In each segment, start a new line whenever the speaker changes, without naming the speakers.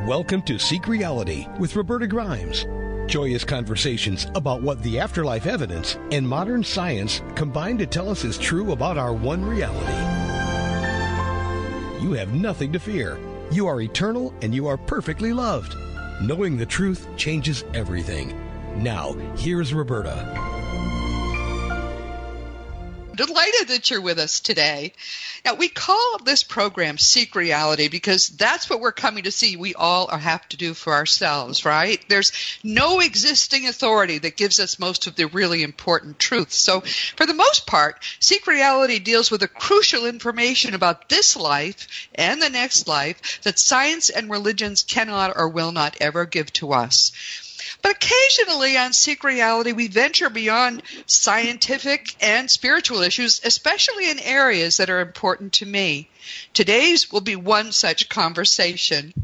Welcome to Seek Reality with Roberta Grimes. Joyous conversations about what the afterlife evidence and modern science combine to tell us is true about our one reality. You have nothing to fear. You are eternal and you are perfectly loved. Knowing the truth changes everything. Now, here's Roberta.
Delighted that you're with us today. Now, we call this program Seek Reality because that's what we're coming to see we all have to do for ourselves, right? There's no existing authority that gives us most of the really important truth. So, for the most part, Seek Reality deals with the crucial information about this life and the next life that science and religions cannot or will not ever give to us. But occasionally on Seek Reality, we venture beyond scientific and spiritual issues, especially in areas that are important to me. Today's will be one such conversation.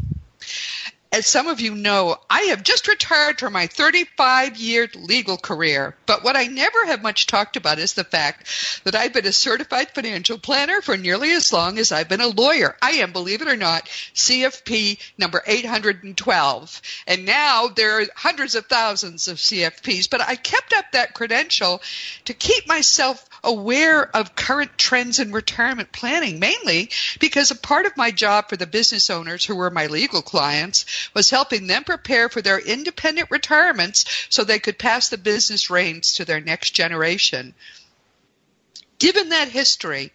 As some of you know, I have just retired from my 35-year legal career, but what I never have much talked about is the fact that I've been a certified financial planner for nearly as long as I've been a lawyer. I am, believe it or not, CFP number 812, and now there are hundreds of thousands of CFPs, but I kept up that credential to keep myself aware of current trends in retirement planning, mainly because a part of my job for the business owners who were my legal clients was helping them prepare for their independent retirements so they could pass the business reins to their next generation. Given that history,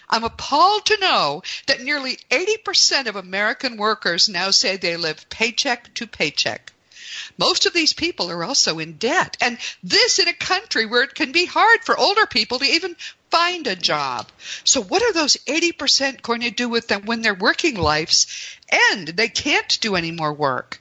I'm appalled to know that nearly 80% of American workers now say they live paycheck to paycheck. Most of these people are also in debt, and this in a country where it can be hard for older people to even find a job. So what are those 80% going to do with them when their working lives end? They can't do any more work.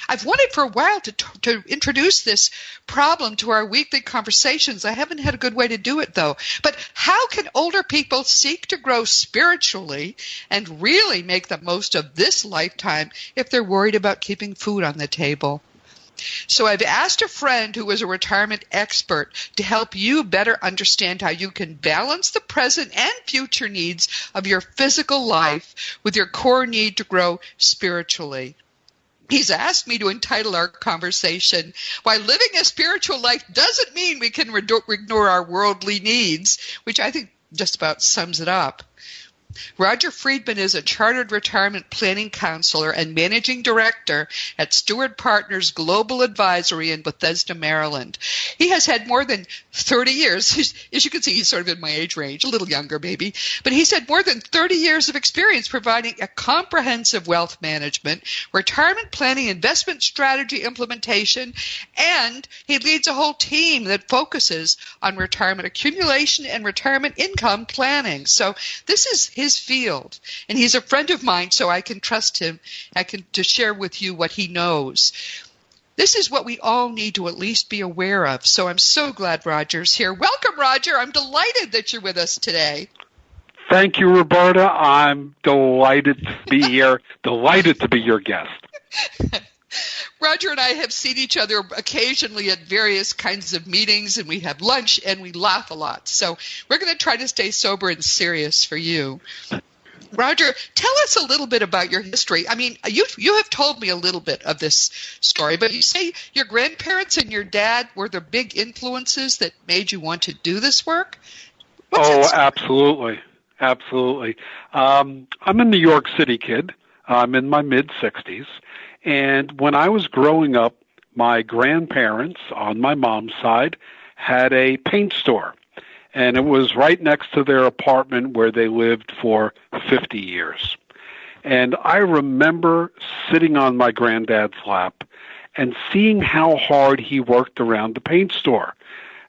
I've wanted for a while to introduce this problem to our weekly conversations. I haven't had a good way to do it, though. But how can older people seek to grow spiritually and really make the most of this lifetime if they're worried about keeping food on the table? So I've asked a friend who is a retirement expert to help you better understand how you can balance the present and future needs of your physical life with your core need to grow spiritually. He's asked me to entitle our conversation, "Why Living a Spiritual Life Doesn't Mean We Can Ignore Our Worldly Needs," which I think just about sums it up. Rodger Friedman is a chartered retirement planning counselor and managing director at Stewart Partners Global Advisory in Bethesda, Maryland. He has had more than 30 years. As you can see, he's sort of in my age range, a little younger maybe, but he's had more than 30 years of experience providing a comprehensive wealth management, retirement planning, investment strategy implementation, and he leads a whole team that focuses on retirement accumulation and retirement income planning. So this is his field, and he's a friend of mine, so I can trust him. To share with you what he knows. This is what we all need to at least be aware of. So I'm so glad Rodger's here. Welcome, Rodger. I'm delighted that you're with us today.
Thank you, Roberta. I'm delighted to be here. Delighted to be your guest.
Rodger and I have seen each other occasionally at various kinds of meetings, and we have lunch, and we laugh a lot. So we're going to try to stay sober and serious for you. Rodger, tell us a little bit about your history. I mean, you have told me a little bit of this story, but you say your grandparents and your dad were the big influences that made you want to do this work?
Absolutely. Absolutely. I'm a New York City kid. I'm in my mid-60s. And when I was growing up, my grandparents on my mom's side had a paint store. And it was right next to their apartment where they lived for 50 years. And I remember sitting on my granddad's lap and seeing how hard he worked around the paint store.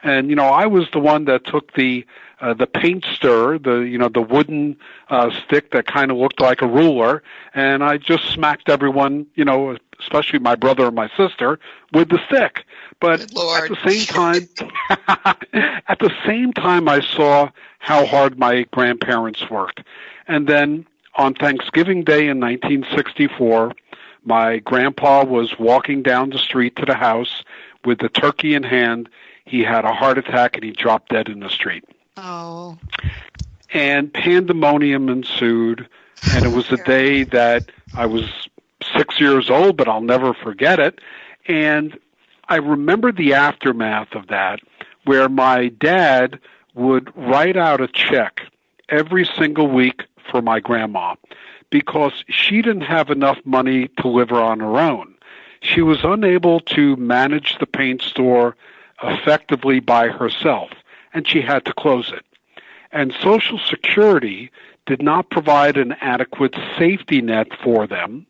And, you know, I was the one that took the paint stir, the wooden stick that kind of looked like a ruler, and I just smacked everyone, especially my brother and my sister, with the stick. But at the same time, I saw how hard my grandparents worked. And then on Thanksgiving Day in 1964, my grandpa was walking down the street to the house with the turkey in hand. He had a heart attack and he dropped dead in the street.
Oh.
And pandemonium ensued, and it was a day that I was 6 years old, but I'll never forget it. And I remember the aftermath of that, where my dad would write out a check every single week for my grandma because she didn't have enough money to live on her own. She was unable to manage the paint store effectively by herself, and she had to close it. And Social Security did not provide an adequate safety net for them.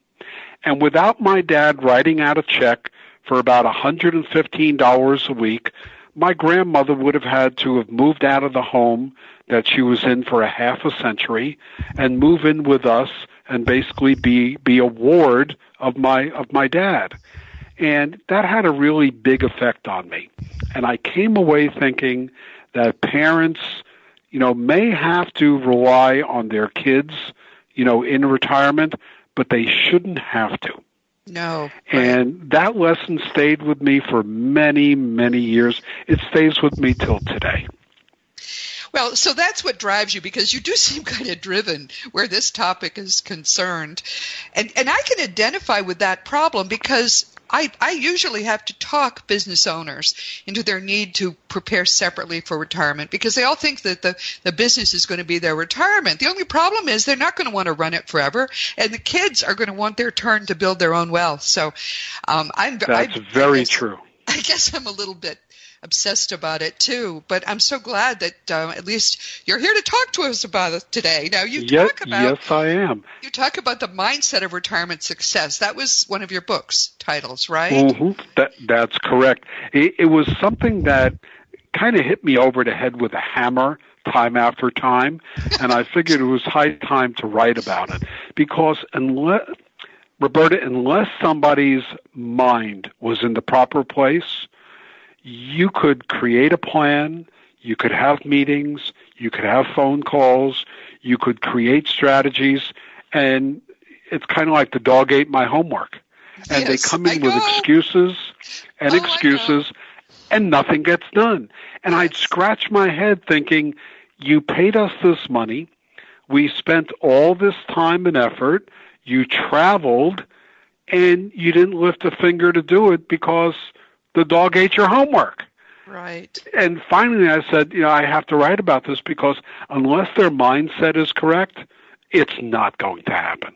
And without my dad writing out a check for about $115 a week, my grandmother would have had to have moved out of the home that she was in for a half a century and move in with us and basically be a ward of my dad. And that had a really big effect on me. And I came away thinking that parents, may have to rely on their kids, in retirement, but they shouldn't have to.
No.
And that lesson stayed with me for many, many years. It stays with me till today.
Well, so that's what drives you, because you do seem kind of driven where this topic is concerned. And I can identify with that problem because I usually have to talk business owners into their need to prepare separately for retirement because they all think that the business is going to be their retirement. The only problem is they're not going to want to run it forever, and the kids are going to want their turn to build their own wealth. So
that's very true.
I guess I'm a little bit obsessed about it too, but I'm so glad that at least you're here to talk to us about it today. Now
yes, I am.
You talk about the mindset of retirement success. That was one of your books titles, right?
Mm-hmm. That's correct. It was something that kind of hit me over the head with a hammer time after time, and I figured it was high time to write about it because unless somebody's mind was in the proper place, you could create a plan, you could have meetings, you could have phone calls, you could create strategies, and it's kind of like the dog ate my homework. And
yes,
they come in with excuses, and nothing gets done. And I'd scratch my head thinking, you paid us this money, we spent all this time and effort, you traveled, and you didn't lift a finger to do it because the dog ate your homework.
Right.
And finally I said, I have to write about this because unless their mindset is correct, it's not going to happen.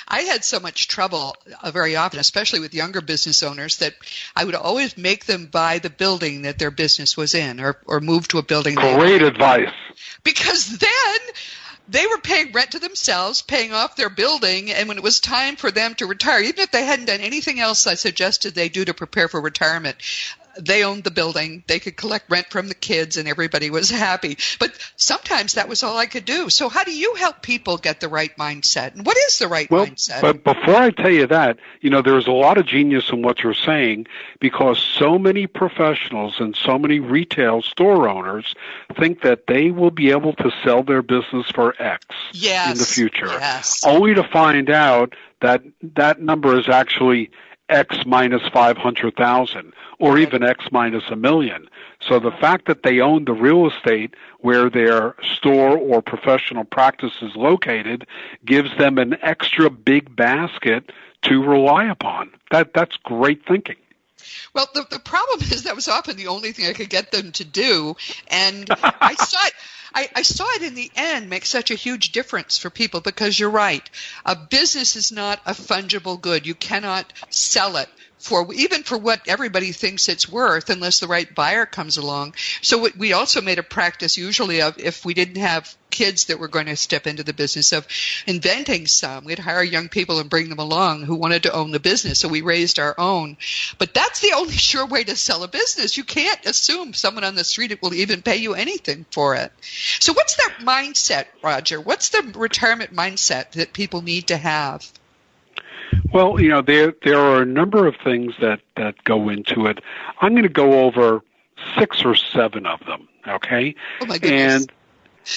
I had so much trouble very often, especially with younger business owners, that I would always make them buy the building that their business was in or move to a building.
Great advice.
Because then they were paying rent to themselves, paying off their building, and when it was time for them to retire, even if they hadn't done anything else I suggested they do to prepare for retirement, they owned the building, they could collect rent from the kids, and everybody was happy. But sometimes that was all I could do. So how do you help people get the right mindset? And what is the right mindset?
But before I tell you that, there's a lot of genius in what you're saying because so many professionals and so many retail store owners think that they will be able to sell their business for X in the future, only to find out that that number is actually X minus 500,000 or even X minus $1 million. So the fact that they own the real estate where their store or professional practice is located gives them an extra big basket to rely upon. That's great thinking.
Well, the problem is that was often the only thing I could get them to do, and I saw it in the end make such a huge difference for people because you're right. A business is not a fungible good. You cannot sell it even for what everybody thinks it's worth unless the right buyer comes along. So we also made a practice usually of if we didn't have kids that were going to step into the business of inventing some. We'd hire young people and bring them along who wanted to own the business, so we raised our own. But that's the only sure way to sell a business. You can't assume someone on the street will even pay you anything for it. So what's that mindset, Rodger? What's the retirement mindset that people need to have?
Well, there are a number of things that go into it. I'm going to go over 6 or 7 of them, okay?
Oh, my goodness.
And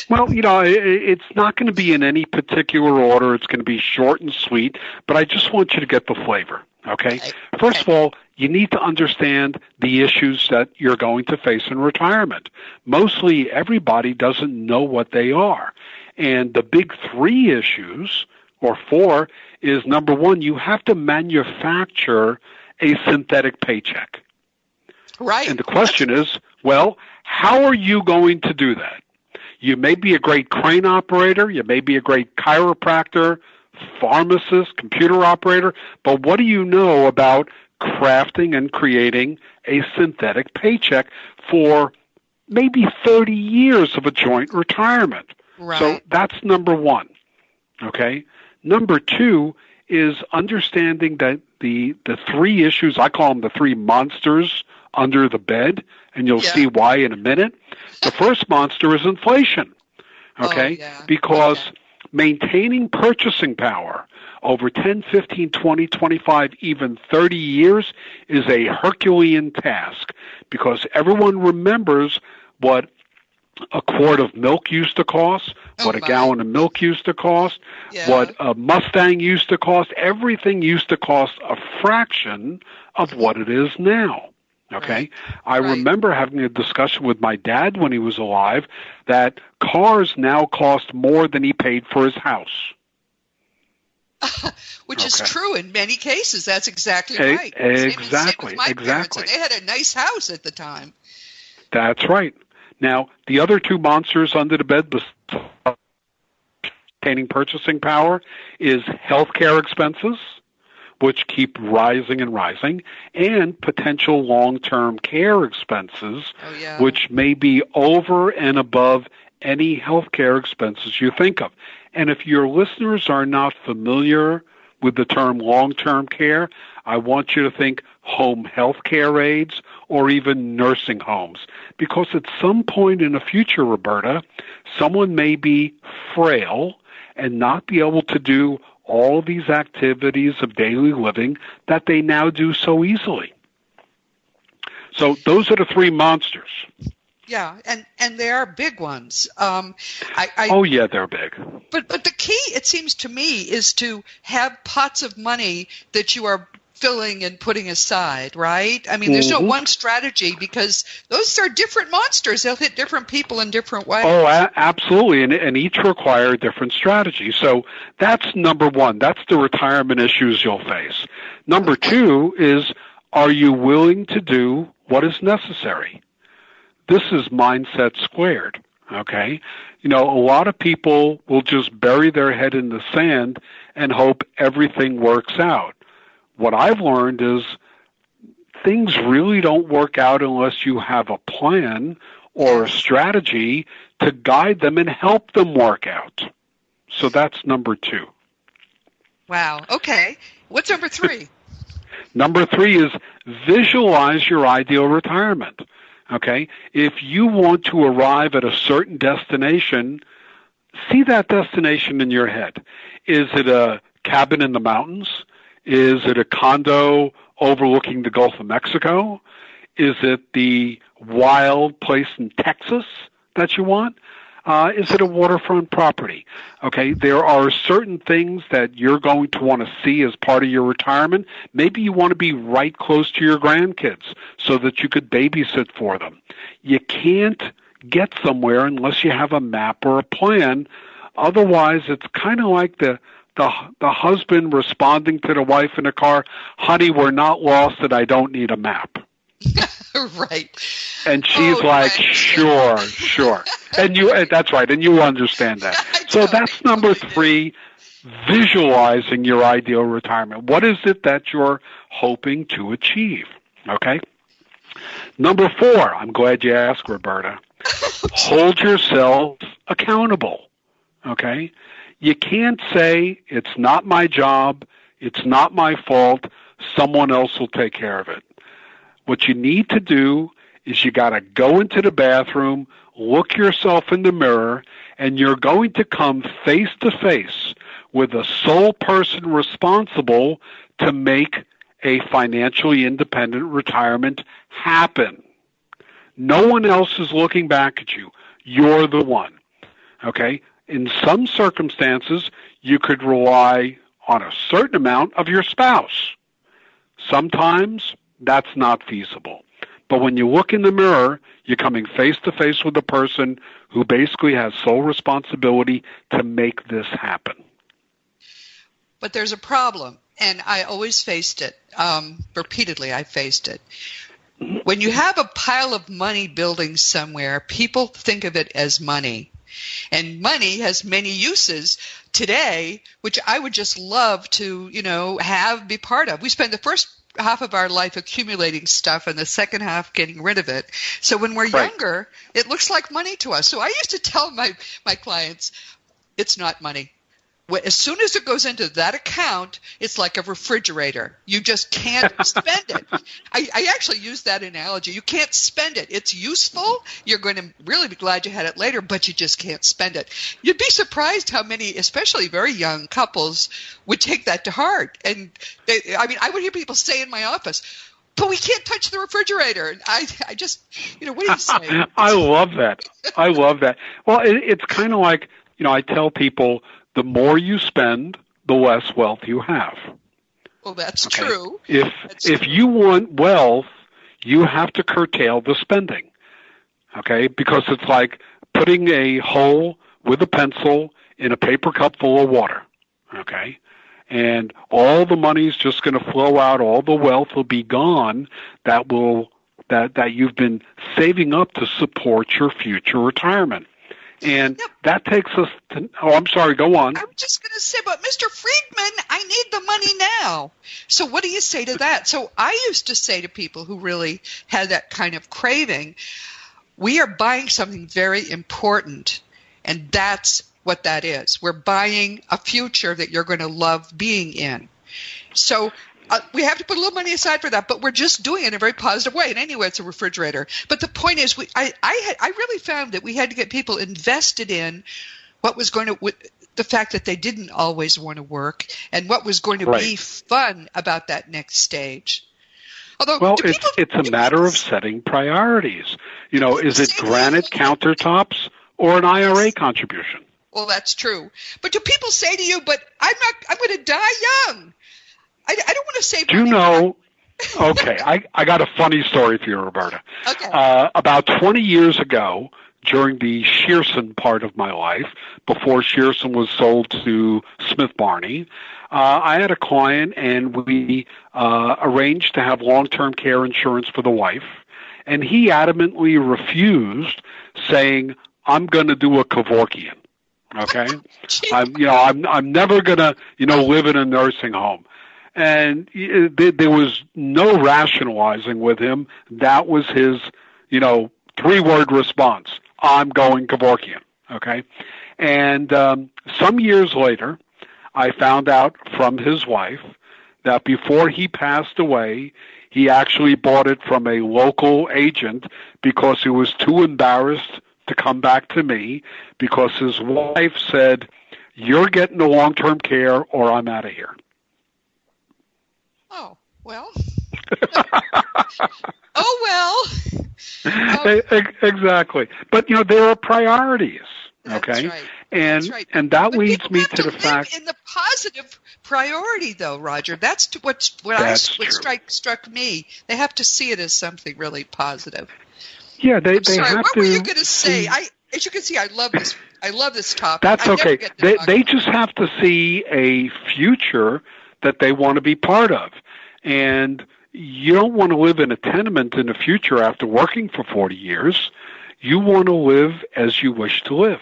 well, it's not going to be in any particular order. It's going to be short and sweet, but I just want you to get the flavor, okay? First of all, you need to understand the issues that you're going to face in retirement. Mostly everybody doesn't know what they are. And the big 3 issues or 4 is, number 1, you have to manufacture a synthetic paycheck.
Right.
And the question is, well, how are you going to do that? You may be a great crane operator, you may be a great chiropractor, pharmacist, computer operator, but what do you know about crafting and creating a synthetic paycheck for maybe 30 years of a joint retirement?
Right.
So that's number 1, okay? Number 2 is understanding that the 3 issues, I call them the 3 monsters under the bed, and you'll see why in a minute. The first monster is inflation, okay? Because maintaining purchasing power over 10, 15, 20, 25, even 30 years is a Herculean task, because everyone remembers what a quart of milk used to cost, what a gallon of milk used to cost, what a Mustang used to cost. Everything used to cost a fraction of what it is now. Okay? I remember having a discussion with my dad when he was alive that cars now cost more than he paid for his house.
Which is true in many cases. That's exactly right.
Exactly.
Same with my parents, and they had a nice house at the time.
That's right. Now, the other 2 monsters under the bed maintaining purchasing power is healthcare expenses, which keep rising and rising, and potential long-term care expenses, which may be over and above any healthcare expenses you think of. And if your listeners are not familiar with the term long-term care, I want you to think home health care aides or even nursing homes. Because at some point in the future, Roberta, someone may be frail and not be able to do all these activities of daily living that they now do so easily. So those are the 3 monsters.
Yeah, and they are big ones.
They're big.
But the key, it seems to me, is to have pots of money that you are filling and putting aside, right? I mean, there's no one strategy, because those are different monsters. They'll hit different people in different ways.
Oh, absolutely, and each require different strategies. So that's number 1. That's the retirement issues you'll face. Number 2 is, are you willing to do what is necessary? This is mindset squared, okay? You know, a lot of people will just bury their head in the sand and hope everything works out. What I've learned is things really don't work out unless you have a plan or a strategy to guide them and help them work out. So that's number 2.
Wow. Okay. What's number 3?
Number 3 is visualize your ideal retirement. Okay? If you want to arrive at a certain destination, see that destination in your head. Is it a cabin in the mountains? Is it a condo overlooking the Gulf of Mexico? Is it the wild place in Texas that you want? Is it a waterfront property? Okay, there are certain things that you're going to want to see as part of your retirement. Maybe you want to be right close to your grandkids so that you could babysit for them. You can't get somewhere unless you have a map or a plan. Otherwise, it's kind of like the husband responding to the wife in the car, "Honey, we're not lost and I don't need a map."
Right.
And she's like, sure. And that's right, and you understand that. So that's number 3, visualizing your ideal retirement. What is it that you're hoping to achieve? Okay? Number 4, I'm glad you asked, Roberta. Hold yourself accountable. Okay? You can't say, it's not my job, it's not my fault, someone else will take care of it. What you need to do is you got to go into the bathroom, look yourself in the mirror, and you're going to come face to face with the sole person responsible to make a financially independent retirement happen. No one else is looking back at you. You're the one. Okay? In some circumstances, you could rely on a certain amount of your spouse. Sometimes that's not feasible. But when you look in the mirror, you're coming face to face with a person who basically has sole responsibility to make this happen.
But there's a problem, and I always faced it. Repeatedly, I faced it. When you have a pile of money building somewhere, people think of it as money. And money has many uses today, which I would just love to, be part of. We spend the first half of our life accumulating stuff and the second half getting rid of it. So when we're younger, it looks like money to us. So I used to tell my clients, it's not money. As soon as it goes into that account, it's like a refrigerator. You just can't spend it. I actually use that analogy. You can't spend it. It's useful. You're going to really be glad you had it later, but you just can't spend it. You'd be surprised how many, especially very young couples, would take that to heart. And I would hear people say in my office, but we can't touch the refrigerator. And I just, what do you say?
I love that. I love that. Well, it's kind of like, I tell people, the more you spend, the less wealth you have.
Well, that's true.
If you want wealth, you have to curtail the spending. Okay? Because it's like putting a hole with a pencil in a paper cup full of water. Okay? And all the money is just going to flow out, all the wealth will be gone that you've been saving up to support your future retirement. And that takes us to, I'm sorry, go on.
I'm just going to say, but Mr. Friedman, I need the money now. So what do you say to that? So I used to say to people who really had that kind of craving, we are buying something very important, and that's what that is. We're buying a future that you're going to love being in. So we have to put a little money aside for that, but we're just doing it in a very positive way. And anyway, it's a refrigerator. But the point is, I really found that we had to get people invested in what was going to, the fact that they didn't always want to work, and what was going to be fun about that next stage. Although,
it's a matter of setting priorities. Is it granite countertops or an IRA contribution?
Well, that's true. But do people say to you, but I'm going to die young? I don't want to save money.
Okay, I got a funny story for you, Roberta.
Okay.
About 20 years ago, during the Shearson part of my life, before Shearson was sold to Smith Barney, I had a client, and we arranged to have long-term care insurance for the wife, and he adamantly refused, saying, I'm going to do a Kevorkian. Okay? I'm never going to, live in a nursing home. And there was no rationalizing with him. That was his, 3-word response. I'm going Kevorkian. Okay? And some years later, I found out from his wife that before he passed away, he actually bought it from a local agent because he was too embarrassed to come back to me, because his wife said, you're getting the long-term care or I'm out of here.
Oh, well.
Exactly. But, there are priorities, okay?
That's right.
And that leads me to the fact...
in the positive priority, though, Rodger. That's what struck me. They have to see it as something really positive.
Yeah, they have to...
What were you going to say? As you can see, I love this topic.
That's okay. They just have to see a future that they want to be part of. And you don't want to live in a tenement in the future after working for 40 years. You want to live as you wish to live,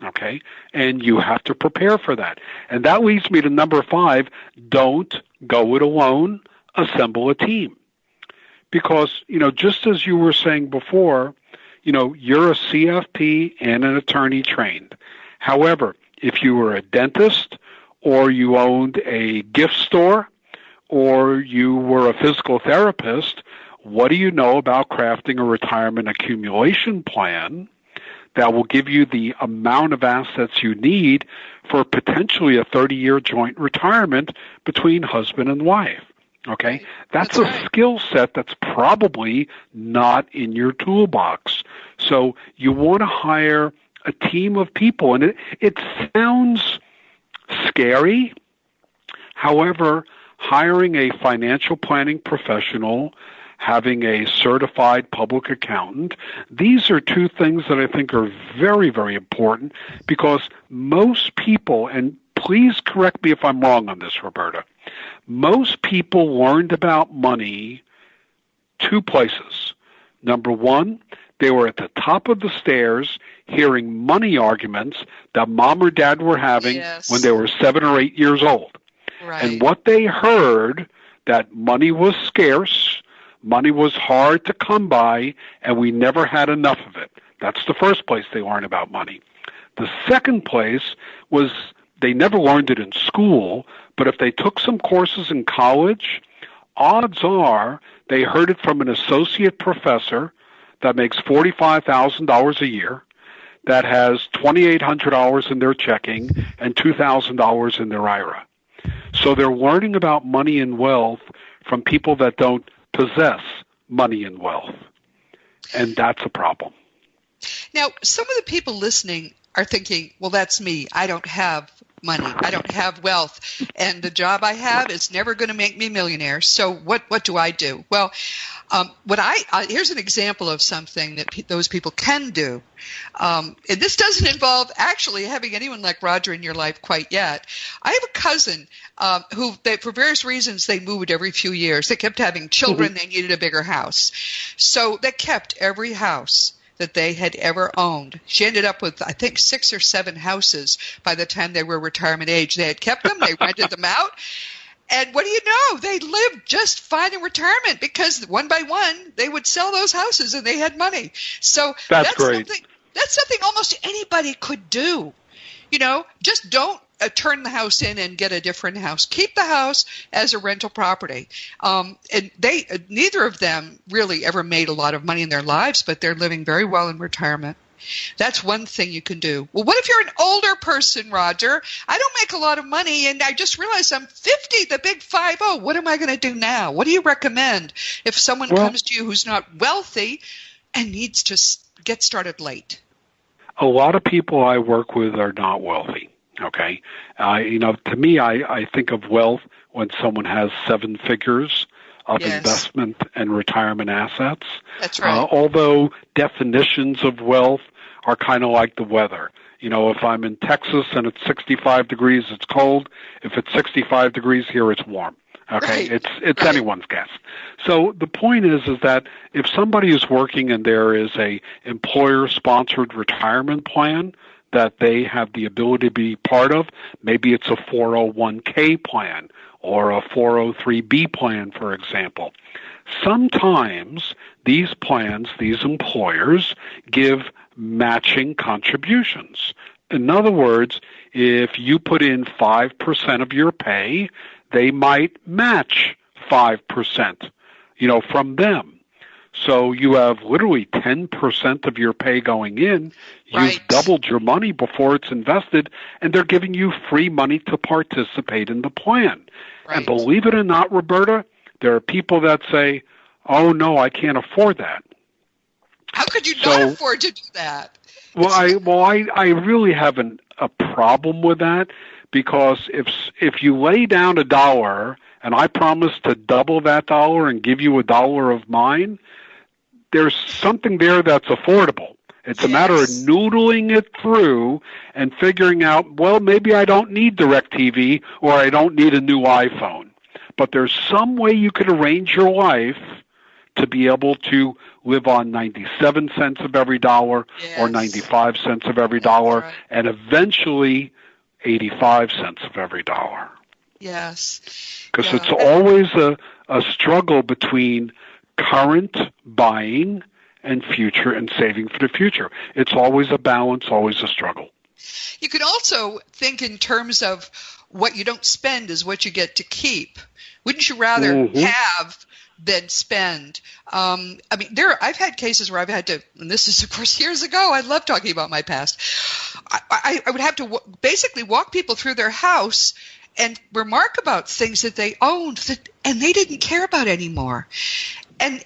okay? And you have to prepare for that. And that leads me to number 5, don't go it alone, assemble a team. Because, just as you were saying before, you're a CFP and an attorney trained. However, if you were a dentist, or you owned a gift store, or you were a physical therapist, what do you know about crafting a retirement accumulation plan that will give you the amount of assets you need for potentially a 30-year joint retirement between husband and wife? Okay? That's a skill set that's probably not in your toolbox. So you want to hire a team of people, and it sounds scary. However, hiring a financial planning professional, having a certified public accountant, these are two things that I think are very, very important, because most people, and please correct me if I'm wrong on this, Roberta. Most people learned about money two places. Number one, they were at the top of the stairs hearing money arguments that mom or dad were having when they were 7 or 8 years old.
Right.
And what they heard, that money was scarce, money was hard to come by, and we never had enough of it. That's the first place they learned about money. The second place was they never learned it in school, but if they took some courses in college, odds are they heard it from an associate professor that makes $45,000 a year, that has $2,800 in their checking and $2,000 in their IRA. So they're learning about money and wealth from people that don't possess money and wealth. And that's a problem.
Now, some of the people listening are thinking, well, that's me. I don't have money. I don't have wealth. And the job I have is never going to make me a millionaire. So what do I do? Well, here's an example of something that those people can do. And this doesn't involve actually having anyone like Rodger in your life quite yet. I have a cousin who, for various reasons, they moved every few years. They kept having children. They needed a bigger house. So they kept every house that they had ever owned. She ended up with, I think, 6 or 7 houses by the time they were retirement age. They had kept them. They rented them out. And what do you know? They lived just fine in retirement because one by one, they would sell those houses and they had money. So that's great. That's something almost anybody could do. You know, just don't turn the house in and get a different house. Keep the house as a rental property. And neither of them really ever made a lot of money in their lives, but they're living very well in retirement. That's one thing you can do. Well, what if you're an older person, Rodger? I don't make a lot of money, and I just realized I'm 50, the big 50. What am I going to do now? What do you recommend if someone comes to you who's not wealthy and needs to get started late?
A lot of people I work with are not wealthy. Okay. To me, I think of wealth when someone has 7 figures of investment and retirement assets.
That's right.
Although definitions of wealth are kind of like the weather. You know, if I'm in Texas and it's 65 degrees, it's cold. If it's 65 degrees here, it's warm. Okay,
right.
It's anyone's guess. So the point is that if somebody is working and there is a employer-sponsored retirement plan that they have the ability to be part of, maybe it's a 401k plan or a 403b plan, for example. Sometimes these plans, these employers, give matching contributions. In other words, if you put in 5% of your pay, they might match 5%, from them. So you have literally 10% of your pay going in. You've doubled your money before it's invested, and they're giving you free money to participate in the plan. Right. And believe it or not, Roberta, there are people that say, oh, no, I can't afford that.
How could you not afford to do that?
Well, I really have a problem with that, because if you lay down $1 and I promise to double that dollar and give you $1 of mine, there's something there that's affordable. It's a matter of noodling it through and figuring out, well, maybe I don't need DirecTV or I don't need a new iPhone. But there's some way you could arrange your life to be able to live on 97 cents of every dollar or 95 cents of every dollar and eventually 85 cents of every dollar.
Yes.
Because it's always a struggle between current buying and future and saving for the future. It's always a balance, always a struggle.
You could also think in terms of what you don't spend is what you get to keep. Wouldn't you rather have than spend? I've had cases where I've had to, and this is, of course, years ago. I love talking about my past. I would have to basically walk people through their house and remark about things that they owned and they didn't care about anymore. And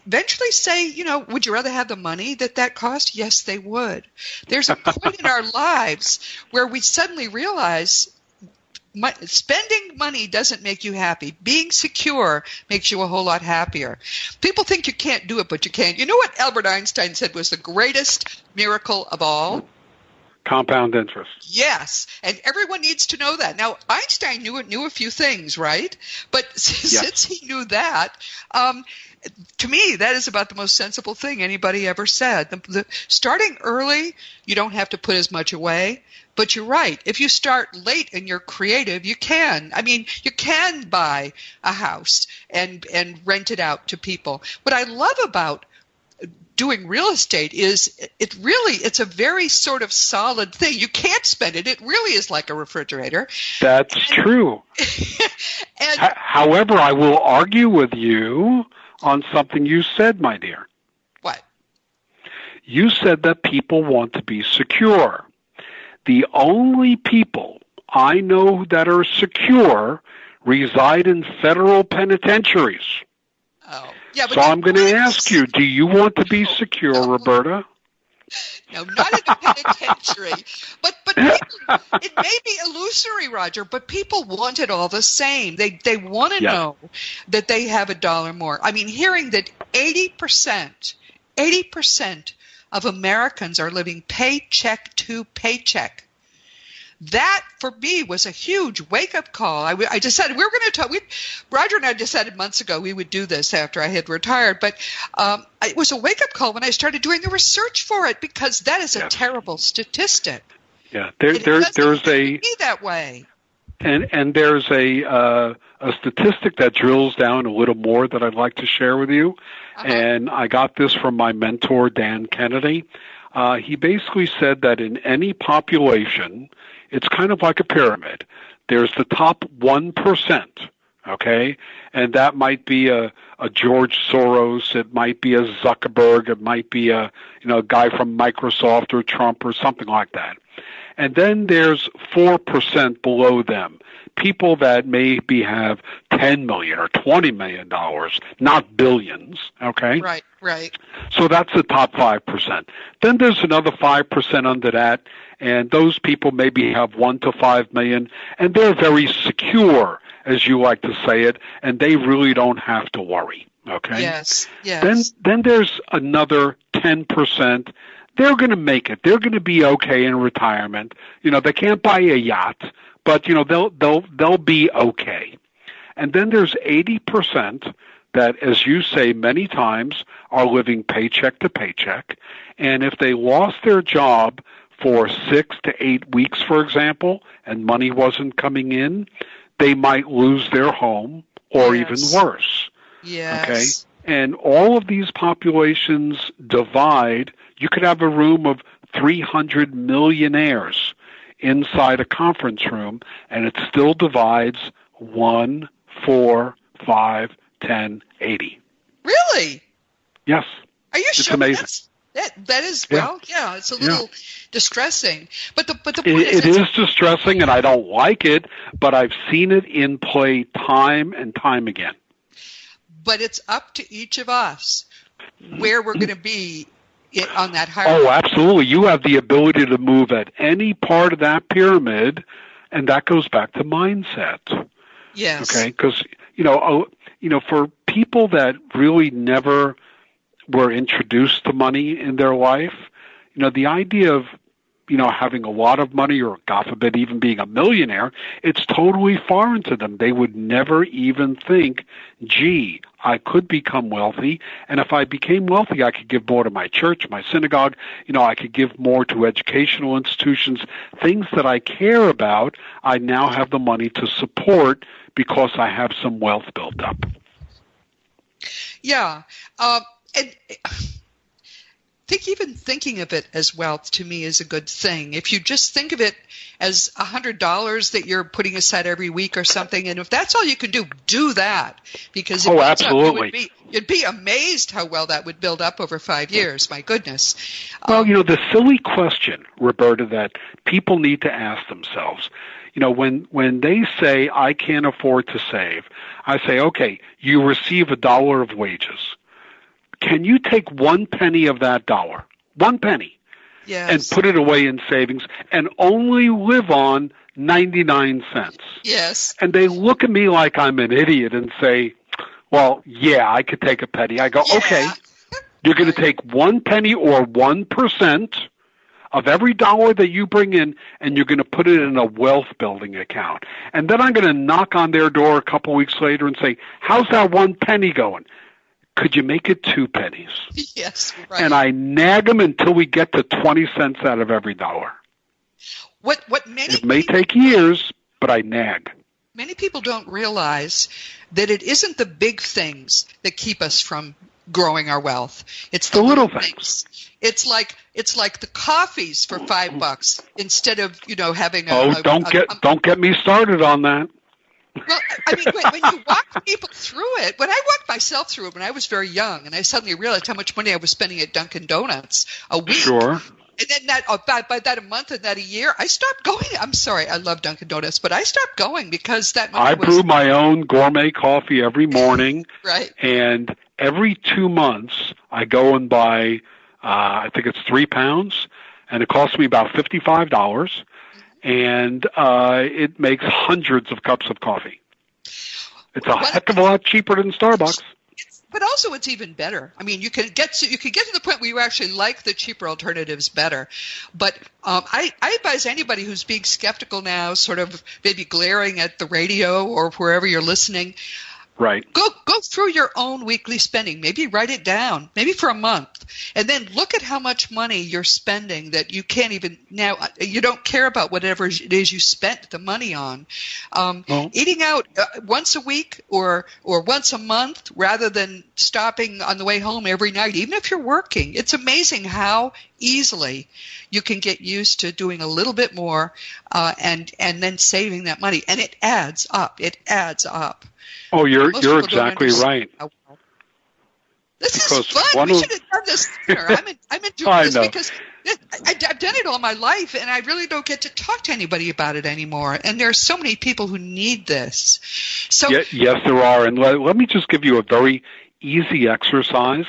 eventually say, would you rather have the money that cost? Yes, they would. There's a point in our lives where we suddenly realize spending money doesn't make you happy. Being secure makes you a whole lot happier. People think you can't do it, but you can. You know what Albert Einstein said was the greatest miracle of all?
Compound interest.
Yes, and everyone needs to know that. Now, Einstein knew a few things, right? But since he knew that, to me, that is about the most sensible thing anybody ever said. Starting early, you don't have to put as much away. But you're right. If you start late and you're creative, you can. I mean, you can buy a house and rent it out to people. What I love about doing real estate is it's a very sort of solid thing. You can't spend it. It really is like a refrigerator.
That's true. However, I will argue with you on something you said, my dear.
What?
You said that people want to be secure. The only people I know that are secure reside in federal penitentiaries.
Oh. Yeah,
so I'm going to ask you, do you want to be secure, Roberta?
No, not in the penitentiary. But people, it may be illusory, Rodger, but people want it all the same. They want to know that they have $1 more. I mean, hearing that 80% of Americans are living paycheck to paycheck. That, for me, was a huge wake-up call. I decided we were going to talk. Rodger and I decided months ago we would do this after I had retired. But it was a wake-up call when I started doing the research for it, because that is a terrible statistic.
Yeah, there's
be that way.
And there's a statistic that drills down a little more that I'd like to share with you. Uh-huh. And I got this from my mentor, Dan Kennedy. He basically said that in any population, it's kind of like a pyramid. There's the top 1%, okay? And that might be a George Soros, it might be a Zuckerberg, it might be a guy from Microsoft or Trump or something like that. And then there's 4% below them, people that maybe have $10 million or $20 million, not billions, okay?
Right.
So that's the top 5%. Then there's another 5% under that, and those people maybe have $1 to $5 million, and they're very secure, as you like to say it, and they really don't have to worry, okay?
Yes.
Then there's another 10%. They're going to make it. They're going to be okay in retirement. They can't buy a yacht, but they'll be okay. And then there's 80% that, as you say many times, are living paycheck to paycheck. And if they lost their job for 6 to 8 weeks, for example, and money wasn't coming in, they might lose their home or even worse.
Yes.
Okay? And all of these populations divide. You could have a room of 300 millionaires inside a conference room, and it still divides 1, 4, 5, 10, 80.
Really?
Yes.
Are you sure?
It's amazing.
That is, it's a little distressing. But the point
it is distressing, and I don't like it, but I've seen it in play time and time again. But
it's up to each of us where we're going to be on that hierarchy.
Oh, absolutely. You have the ability to move at any part of that pyramid, and that goes back to mindset.
Yes.
Okay, because for people that really never were introduced to money in their life, the idea of having a lot of money, or God forbid even being a millionaire, it's totally foreign to them. They would never even think, gee, I could become wealthy, and if I became wealthy, I could give more to my church, my synagogue, I could give more to educational institutions, things that I care about, I now have the money to support because I have some wealth built up.
Yeah, and thinking of it as wealth to me is a good thing. If you just think of it as $100 that you're putting aside every week or something, and if that's all you can do that, because
absolutely,
you'd be amazed how well that would build up over 5 years. My goodness.
Well, the silly question, Roberta, that people need to ask themselves. When they say, I can't afford to save, I say, okay, you receive $1 of wages. Can you take 1 penny of that dollar, 1 penny, and put it away in savings and only live on 99 cents?
Yes.
And they look at me like I'm an idiot and say, well, yeah, I could take a penny. I go, okay, you're going to take 1 penny or 1% of every dollar that you bring in, and you're going to put it in a wealth building account. And then I'm going to knock on their door a couple weeks later and say, how's that 1 penny going? Could you make it 2 pennies?
Yes, right.
And I nag them until we get to 20 cents out of every dollar. It may take years, but I nag.
Many people don't realize that it isn't the big things that keep us from growing our wealth. It's the little things. It's like the coffees for $5 instead of having
don't get me started on that.
Well, I mean, when you walk people through it, when I walked myself through it when I was very young, and I suddenly realized how much money I was spending at Dunkin' Donuts a week.
Sure.
And then by that a month and that a year, I stopped going. I'm sorry, I love Dunkin' Donuts, but I stopped going because that money
I brew my own gourmet coffee every morning.
Right.
And every 2 months, I go and buy, I think it's 3 pounds, and it costs me about $55. And it makes hundreds of cups of coffee. It's a heck of a lot cheaper than Starbucks.
But also, it's even better. I mean, you can get to the point where you actually like the cheaper alternatives better. But I advise anybody who's being skeptical now, sort of maybe glaring at the radio or wherever you're listening.
Right.
Go through your own weekly spending. Maybe write it down, maybe for a month, and then look at how much money you're spending that you can't even now. You don't care about whatever it is you spent the money on. Eating out once a week or once a month rather than stopping on the way home every night, even if you're working. It's amazing how easily you can get used to doing a little bit more and then saving that money, and it adds up. It adds up.
Oh, you're exactly right.
This is fun. We should have done this sooner. I'm enjoying this because I've done it all my life, and I really don't get to talk to anybody about it anymore. And there are so many people who need this. So
yes, there are. And let me just give you a very easy exercise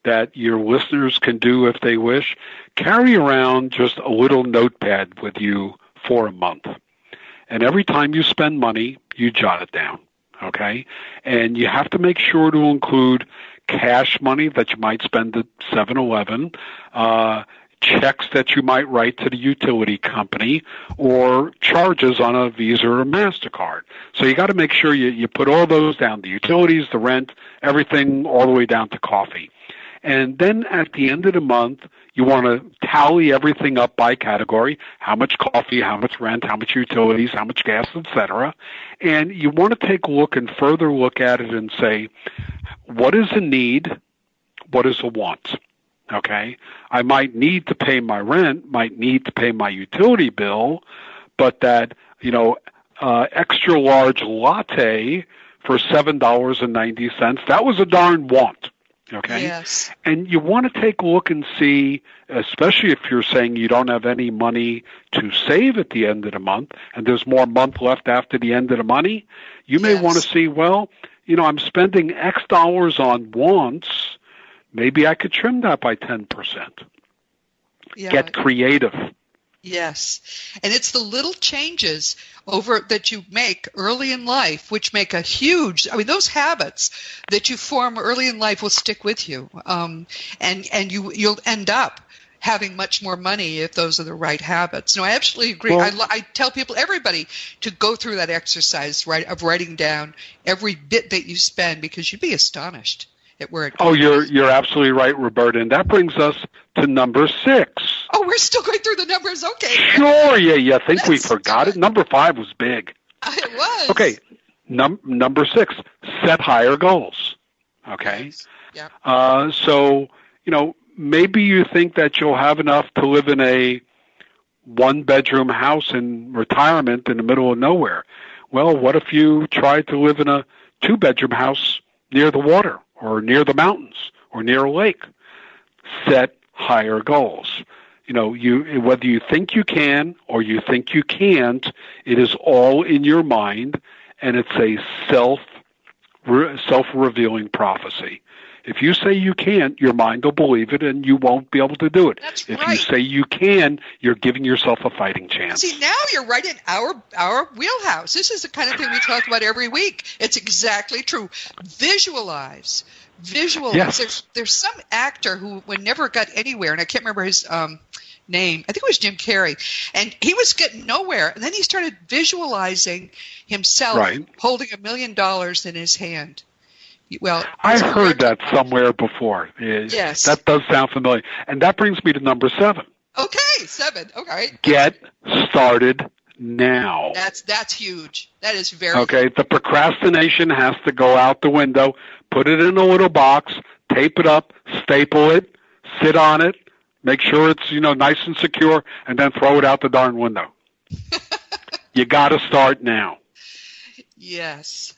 that your listeners can do if they wish. Carry around just a little notepad with you for a month. And every time you spend money, you jot it down. Okay? And you have to make sure to include cash money that you might spend at 7-Eleven, checks that you might write to the utility company, or charges on a Visa or MasterCard. So you got to make sure you put all those down, the utilities, the rent, everything, all the way down to coffee. And then at the end of the month, you want to tally everything up by category, how much coffee, how much rent, how much utilities, how much gas, etc. And you want to take a look and further look at it and say, what is a need? What is a want? Okay? I might need to pay my rent, might need to pay my utility bill, but that, extra large latte for $7.90, that was a darn want. Okay?
Yes.
And you want to take a look and see, especially if you're saying you don't have any money to save at the end of the month and there's more month left after the end of the money, you may want to see, well, I'm spending X dollars on wants. Maybe I could trim that by 10%.
Yeah.
Get creative.
Yes. And it's the little changes that you make early in life, which make a huge, those habits that you form early in life will stick with you. And you'll end up having much more money if those are the right habits. No, I absolutely agree.
Well,
I tell everybody to go through that exercise, right, of writing down every bit that you spend, because you'd be astonished at where it goes.
Oh, you're absolutely right, Roberta. And that brings us to number 6.
Oh, we're still going through the numbers. Okay.
Sure. Yeah. You think we forgot it? Number 5 was big.
It was.
Okay. Number 6, set higher goals. Okay.
Yes. Yeah.
So, maybe you think that you'll have enough to live in a 1-bedroom house in retirement in the middle of nowhere. Well, what if you tried to live in a 2-bedroom house near the water or near the mountains or near a lake? Set higher goals. Whether you think you can or you think you can't, it is all in your mind, and it's a self-revealing prophecy. If you say you can't, your mind will believe it, and you won't be able to do it.
That's
if
right.
you say you can, you're giving yourself a fighting chance.
See, now you're right in our wheelhouse. This is the kind of thing we talk about every week. It's exactly true. Visualize. Yes. There's some actor who never got anywhere, and I can't remember name. I think it was Jim Carrey. And he was getting nowhere. And then he started visualizing himself holding $1 million in his hand. Well,
I heard that somewhere before.
Yes.
That does sound familiar. And that brings me to number 7.
Okay, 7. Okay.
Get started now.
That's huge. That is very
okay. The procrastination has to go out the window. Put it in a little box, tape it up, staple it, sit on it, make sure it's nice and secure, and then throw it out the darn window. You got to start now.
Yes.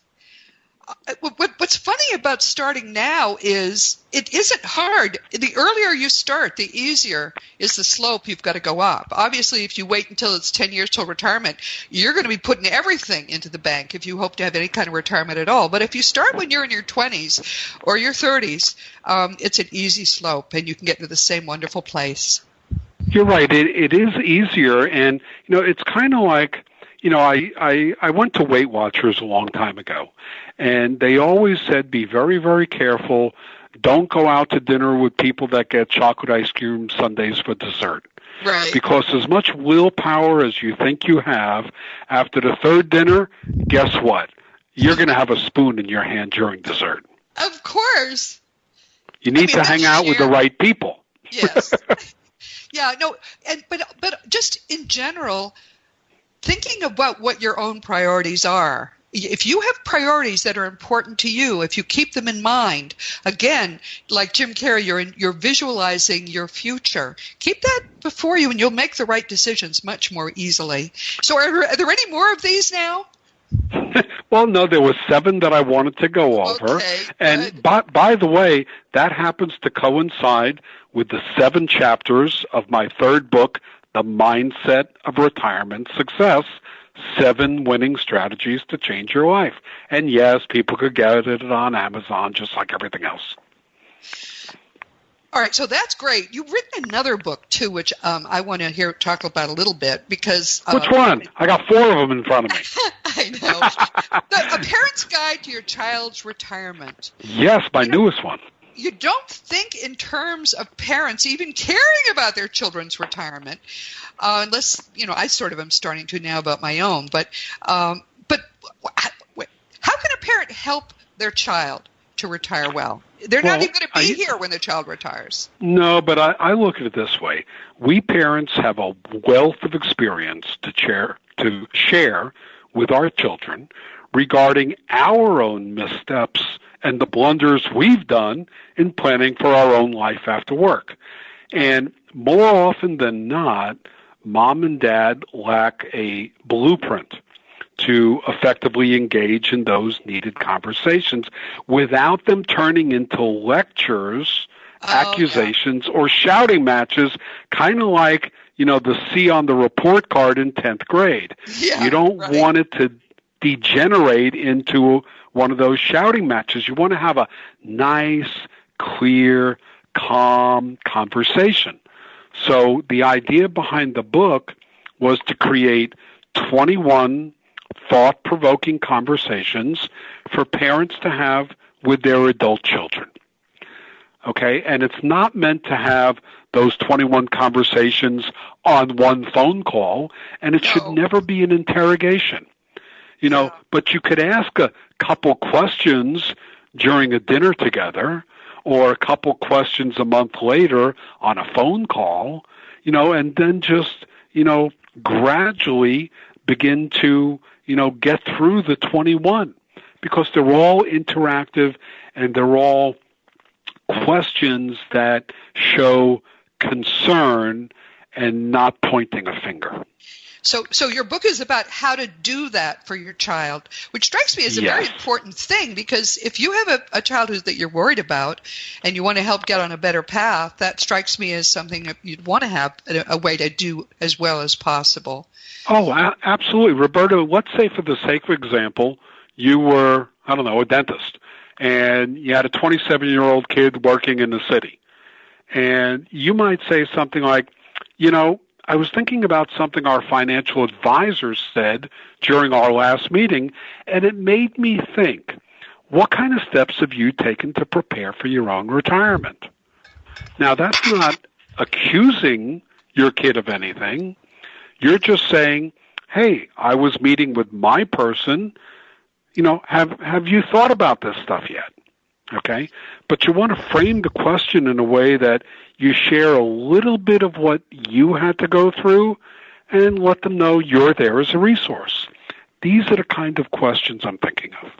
What's funny about starting now is it isn't hard. The earlier you start, the easier is the slope you've got to go up. Obviously, if you wait until it's 10 years till retirement, you're going to be putting everything into the bank if you hope to have any kind of retirement at all. But if you start when you're in your 20s or your 30s, it's an easy slope, and you can get to the same wonderful place.
You're right. It is easier, and it's kind of like, I went to Weight Watchers a long time ago, and they always said, be very, very careful. Don't go out to dinner with people that get chocolate ice cream sundaes for dessert.
Right.
Because as much willpower as you think you have, after the third dinner, guess what? You're going to have a spoon in your hand during dessert.
Of course.
You need to hang out with the right people.
Yes. Yeah, no, but just in general, thinking about what your own priorities are. If you have priorities that are important to you, if you keep them in mind, again, like Jim Carrey, you're visualizing your future. Keep that before you, and you'll make the right decisions much more easily. So are there any more of these now?
Well, no, there were 7 that I wanted to go over.
Okay,
and by the way, that happens to coincide with the 7 chapters of my 3rd book, The Mindset of Retirement Success, 7 Winning Strategies to Change Your Life. And yes, people could get it on Amazon just like everything else.
All right, so that's great. You've written another book, too, which I want to talk about a little bit because...
Which one? I got 4 of them in front of me.
I know. A Parent's Guide to Your Child's Retirement.
Yes, my newest one.
You don't think in terms of parents even caring about their children's retirement, unless, I sort of am starting to now about my own. But how can a parent help their child to retire well? They're not even going to be here when the child retires.
No, but I look at it this way. We parents have a wealth of experience to share with our children regarding our own missteps and the blunders we've done in planning for our own life after work. And more often than not, mom and dad lack a blueprint to effectively engage in those needed conversations without them turning into lectures, accusations, or shouting matches, kind of like, the C on the report card in 10th grade.
Yeah,
you don't want it to degenerate into one of those shouting matches. You want to have a nice, clear, calm conversation. So the idea behind the book was to create 21 thought-provoking conversations for parents to have with their adult children. Okay? And it's not meant to have those 21 conversations on one phone call, and it should never be an interrogation. But you could ask a couple questions during a dinner together, or a couple questions a month later on a phone call, and then just, gradually begin to, get through the 21, because they're all interactive and they're all questions that show concern and not pointing a finger.
So your book is about how to do that for your child, which strikes me as a very important thing, because if you have a child that you're worried about and you want to help get on a better path, that strikes me as something that you'd want to have a way to do as well as possible.
Oh, absolutely. Roberta, let's say for the sake of example, you were, a dentist, and you had a 27-year-old kid working in the city. And you might say something like, I was thinking about something our financial advisor said during our last meeting, and it made me think, what kind of steps have you taken to prepare for your own retirement? Now, that's not accusing your kid of anything. You're just saying, hey, I was meeting with my person. Have you thought about this stuff yet? Okay? But you want to frame the question in a way that you share a little bit of what you had to go through and let them know you're there as a resource. These are the kind of questions I'm thinking of.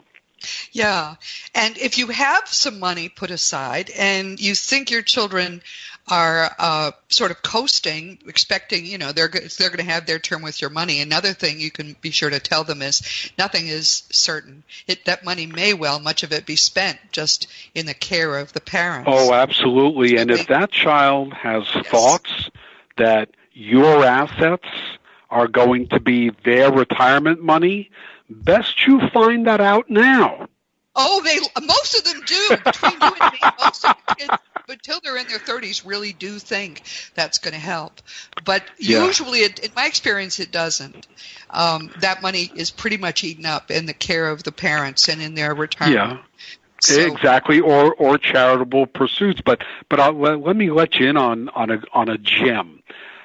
Yeah. And if you have some money put aside and you think your children are sort of coasting, expecting, they're going to have their turn with your money, another thing you can be sure to tell them is nothing is certain. That money may much of it be spent just in the care of the parents.
Oh, absolutely. And if that child has thoughts that your assets are going to be their retirement money, best you find that out now.
Oh, most of them do. Between you and me, most of the kids, until they're in their 30s, really do think that's going to help. But usually, in my experience, it doesn't. That money is pretty much eaten up in the care of the parents and in their retirement.
Yeah, exactly, or charitable pursuits. But let me let you in on a gem.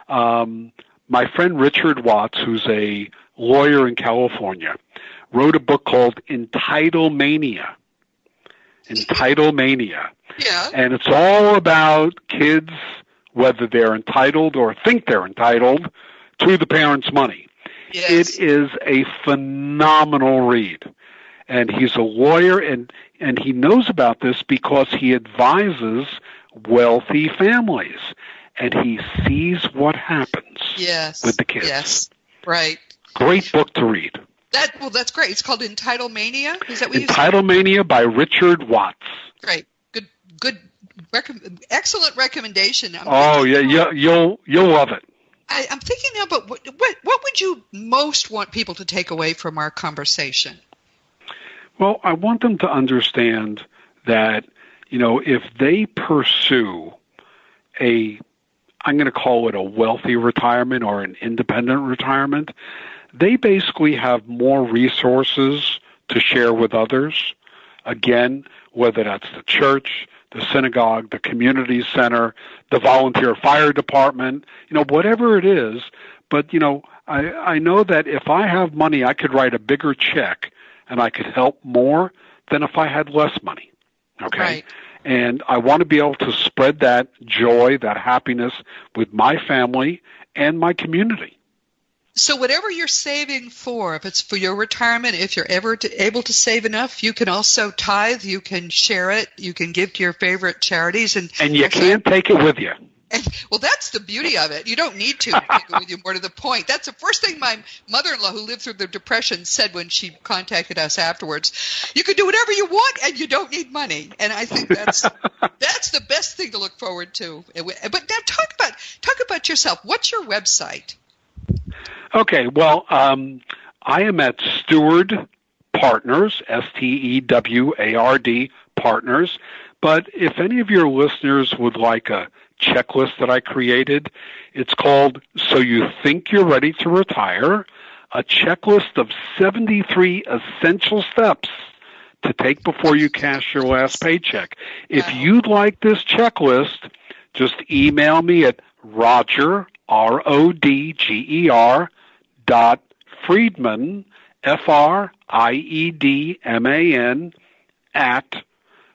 My friend Richard Watts, who's a lawyer in California, wrote a book called Entitled Mania.
Yeah.
And it's all about kids, whether they're entitled or think they're entitled to the parents' money.
Yes.
It is a phenomenal read. And he's a lawyer, and he knows about this because he advises wealthy families. And he sees what happens with the kids.
Yes, right.
Great book to read.
That's great. It's called Entitled Mania. Is that what you said?
Entitled Mania by Richard Watts.
Great. Good. Excellent recommendation.
You'll love it.
I'm thinking now, but what would you most want people to take away from our conversation?
Well, I want them to understand that, if they pursue I'm going to call it a wealthy retirement or an independent retirement, they basically have more resources to share with others. Again, whether that's the church, the synagogue, the community center, the volunteer fire department, whatever it is. But, I know that if I have money, I could write a bigger check and I could help more than if I had less money. Okay?
Right.
And I want to be able to spread that joy, that happiness with my family and my community.
So whatever you're saving for, if it's for your retirement, if you're ever able to save enough, you can also tithe, you can share it, you can give to your favorite charities. And
you can't take it with you.
Well, that's the beauty of it. You don't need to take it with you, more to the point. That's the first thing my mother-in-law, who lived through the Depression, said when she contacted us afterwards. You can do whatever you want, and you don't need money. And I think that's the best thing to look forward to. But now talk about yourself. What's your website?
Okay, well, I am at Steward Partners, STEWARD Partners. But if any of your listeners would like a checklist that I created, it's called So You Think You're Ready to Retire, a checklist of 73 essential steps to take before you cash your last paycheck. If you'd like this checklist, just email me at Rodger, RODGER, Friedman, FRIEDMAN, at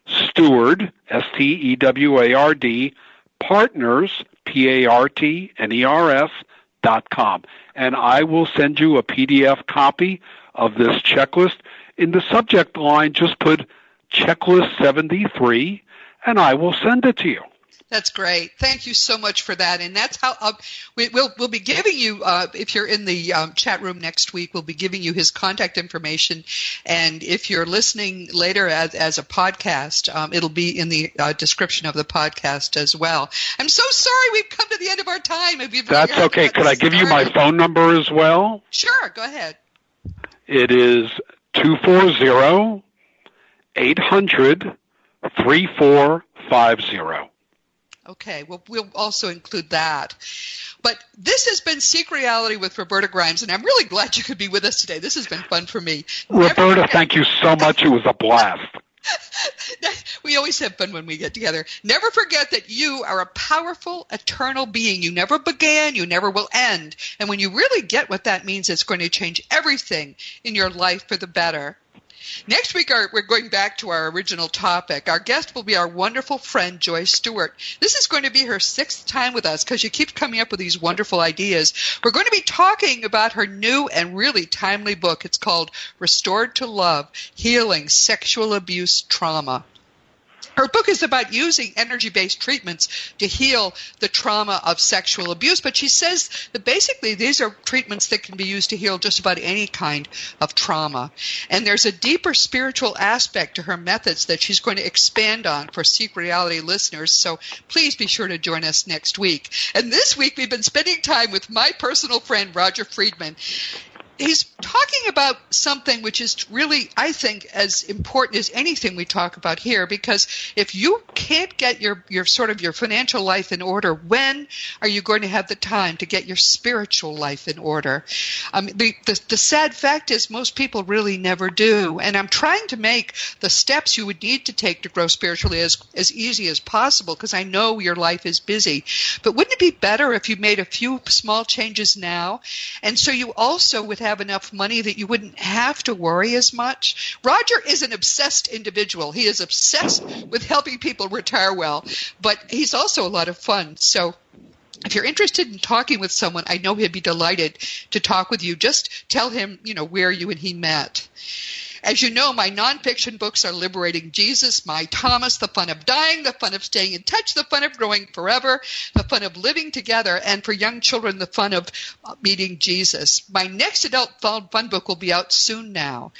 Steward, STEWARD, Partners, PARTNERS.com. And I will send you a PDF copy of this checklist. In the subject line, just put Checklist 73, and I will send it to you.
That's great. Thank you so much for that. And that's how we'll be giving you, if you're in the chat room next week, we'll be giving you his contact information. And if you're listening later as a podcast, it'll be in the description of the podcast as well. I'm so sorry we've come to the end of our time.
That's okay. Could I give you my phone number as well?
Sure. Go ahead.
It is 240-800-3450.
Okay, well, we'll also include that. But this has been Seek Reality with Roberta Grimes, and I'm really glad you could be with us today. This has been fun for me.
Roberta, thank you so much. It was a blast.
We always have fun when we get together. Never forget that you are a powerful, eternal being. You never began, you never will end. And when you really get what that means, it's going to change everything in your life for the better. Next week, we're going back to our original topic. Our guest will be our wonderful friend, Joyce Stewart. This is going to be her 6th time with us because she keeps coming up with these wonderful ideas. We're going to be talking about her new and really timely book. It's called Restored to Love, Healing Sexual Abuse Trauma. Her book is about using energy-based treatments to heal the trauma of sexual abuse, but she says that basically these are treatments that can be used to heal just about any kind of trauma. And there's a deeper spiritual aspect to her methods that she's going to expand on for Seek Reality listeners, so please be sure to join us next week. And this week we've been spending time with my personal friend, Rodger Friedman. He's talking about something which is really, I think, as important as anything we talk about here, because if you can't get your financial life in order, when are you going to have the time to get your spiritual life in order? The sad fact is most people really never do. And I'm trying to make the steps you would need to take to grow spiritually as easy as possible, because I know your life is busy. But wouldn't it be better if you made a few small changes now? And so you also would have enough money that you wouldn't have to worry as much. Rodger is an obsessed individual. He is obsessed with helping people retire well, but he's also a lot of fun. So if you're interested in talking with someone, I know he'd be delighted to talk with you. Just tell him, where you and he met. As you know, my nonfiction books are Liberating Jesus, My Thomas, The Fun of Dying, The Fun of Staying in Touch, The Fun of Growing Forever, The Fun of Living Together, and for young children, The Fun of Meeting Jesus. My next adult fun book will be out soon now.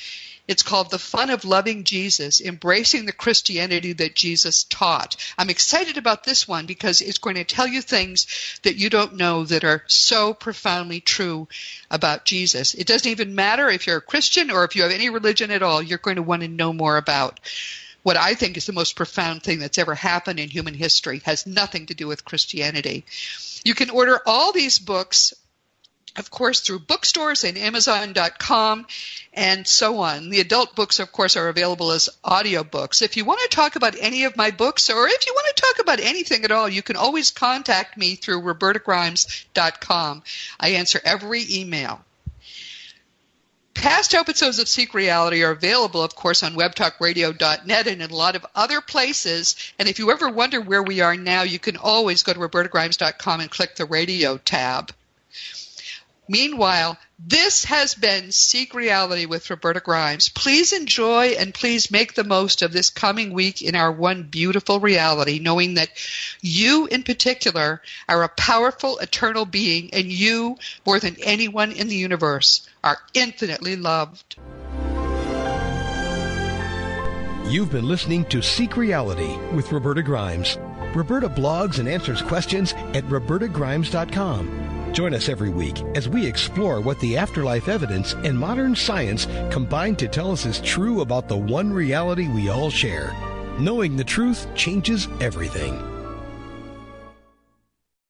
It's called The Fun of Loving Jesus, Embracing the Christianity that Jesus Taught. I'm excited about this one because it's going to tell you things that you don't know that are so profoundly true about Jesus. It doesn't even matter if you're a Christian or if you have any religion at all, you're going to want to know more about what I think is the most profound thing that's ever happened in human history. It has nothing to do with Christianity. You can order all these books, of course, through bookstores and Amazon.com and so on. The adult books, of course, are available as audiobooks. If you want to talk about any of my books, or if you want to talk about anything at all, you can always contact me through RobertaGrimes.com. I answer every email. Past episodes of Seek Reality are available, of course, on webtalkradio.net and in a lot of other places. And if you ever wonder where we are now, you can always go to RobertaGrimes.com and click the radio tab. Meanwhile, this has been Seek Reality with Roberta Grimes. Please enjoy and please make the most of this coming week in our one beautiful reality, knowing that you in particular are a powerful, eternal being, and you, more than anyone in the universe, are infinitely loved.
You've been listening to Seek Reality with Roberta Grimes. Roberta blogs and answers questions at robertagrimes.com. Join us every week as we explore what the afterlife evidence and modern science combine to tell us is true about the one reality we all share. Knowing the truth changes everything.